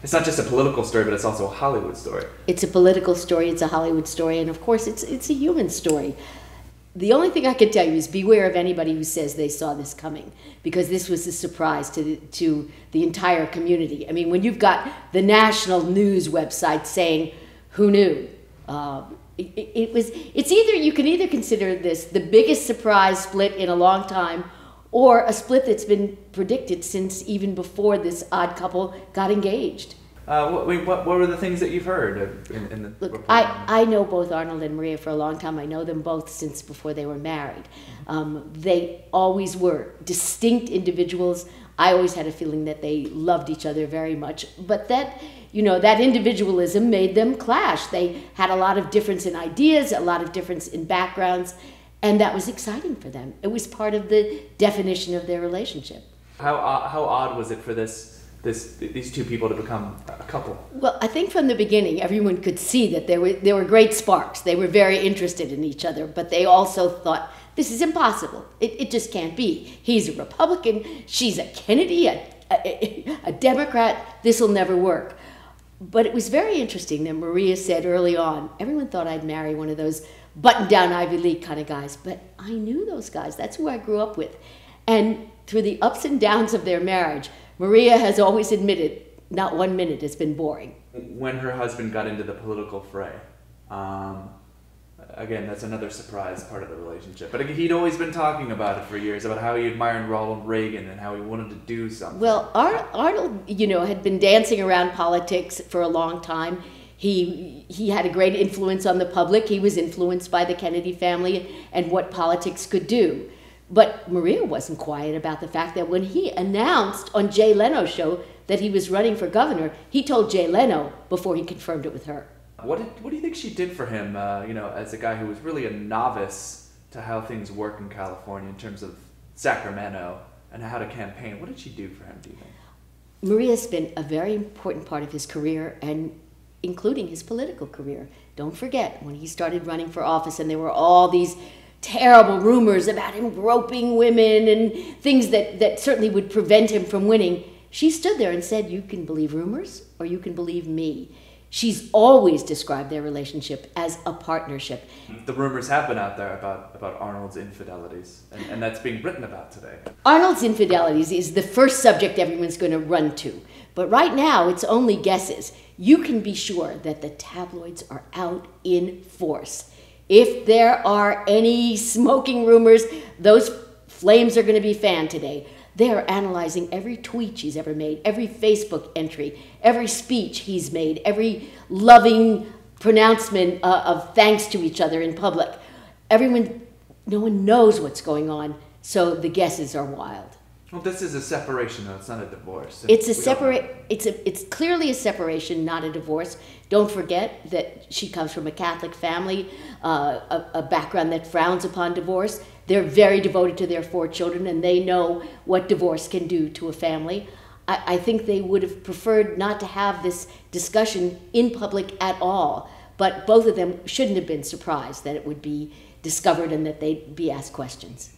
it's not just a political story, but it's also a Hollywood story. It's a political story, it's a Hollywood story, and of course it's a human story. The only thing I can tell you is beware of anybody who says they saw this coming, because this was a surprise to the entire community. I mean, when you've got the national news website saying, "Who knew?" You can either consider this the biggest surprise split in a long time, or a split that's been predicted since even before this odd couple got engaged. What were the things that you've heard in the Look, report? I know both Arnold and Maria for a long time. I know them both since before they were married. They always were distinct individuals. I always had a feeling that they loved each other very much, but that individualism made them clash. They had a lot of difference in ideas, a lot of difference in backgrounds, and that was exciting for them. It was part of the definition of their relationship. How odd was it for these two people to become a couple? Well, I think from the beginning, everyone could see that there were great sparks. They were very interested in each other, but they also thought, this is impossible. It just can't be. He's a Republican, she's a Kennedy, a Democrat. This will never work. But it was very interesting that Maria said early on, everyone thought I'd marry one of those button-down Ivy League kind of guys, but I knew those guys. That's who I grew up with. And through the ups and downs of their marriage, Maria has always admitted not 1 minute has been boring. When her husband got into the political fray, again, that's another surprise part of the relationship. But he'd always been talking about it for years, about how he admired Ronald Reagan and how he wanted to do something. Well, Arnold, had been dancing around politics for a long time. He had a great influence on the public. He was influenced by the Kennedy family and what politics could do. But Maria wasn't quiet about the fact that when he announced on Jay Leno's show that he was running for governor, he told Jay Leno before he confirmed it with her. What do you think she did for him, as a guy who was really a novice to how things work in California in terms of Sacramento and how to campaign? What did she do for him, do you think? Maria's been a very important part of his career, and including his political career. Don't forget, when he started running for office and there were all these terrible rumors about him groping women and things that certainly would prevent him from winning, she stood there and said, you can believe rumors or you can believe me. She's always described their relationship as a partnership. The rumors have been out there about Arnold's infidelities, and that's being written about today. Arnold's infidelities is the first subject everyone's going to run to. But right now, it's only guesses. You can be sure that the tabloids are out in force. If there are any smoking rumors, those flames are going to be fanned today. They are analyzing every tweet she's ever made, every Facebook entry, every speech he's made, every loving pronouncement of thanks to each other in public. No one knows what's going on, so the guesses are wild. Well, this is a separation, though. It's not a divorce. It's clearly a separation, not a divorce. Don't forget that she comes from a Catholic family, a background that frowns upon divorce. They're very devoted to their 4 children, and they know what divorce can do to a family. I think they would have preferred not to have this discussion in public at all, but both of them shouldn't have been surprised that it would be discovered and that they'd be asked questions.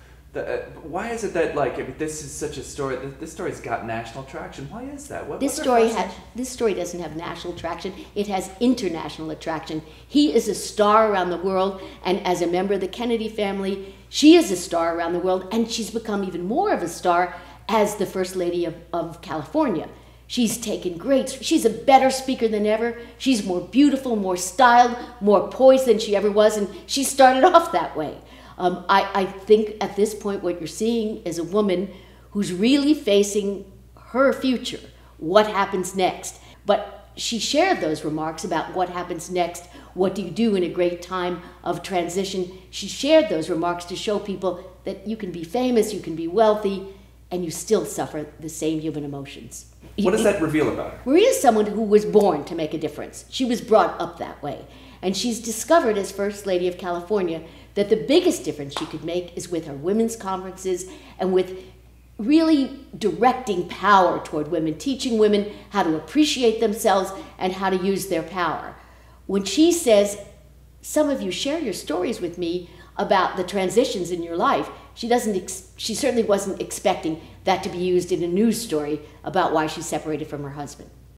Why is it that this is such a story? This story's got national traction. Why is that? This story doesn't have national traction. It has international attraction. He is a star around the world, and as a member of the Kennedy family, she is a star around the world, and she's become even more of a star as the First Lady of California. She's a better speaker than ever. She's more beautiful, more styled, more poised than she ever was, and she started off that way. I think at this point what you're seeing is a woman who's really facing her future, what happens next. But she shared those remarks about what happens next, what do you do in a great time of transition. She shared those remarks to show people that you can be famous, you can be wealthy, and you still suffer the same human emotions. What does that reveal about her? Maria is someone who was born to make a difference. She was brought up that way. And she's discovered as First Lady of California that the biggest difference she could make is with her women's conferences and with really directing power toward women, teaching women how to appreciate themselves and how to use their power. When she says, some of you share your stories with me about the transitions in your life, she certainly wasn't expecting that to be used in a news story about why she separated from her husband.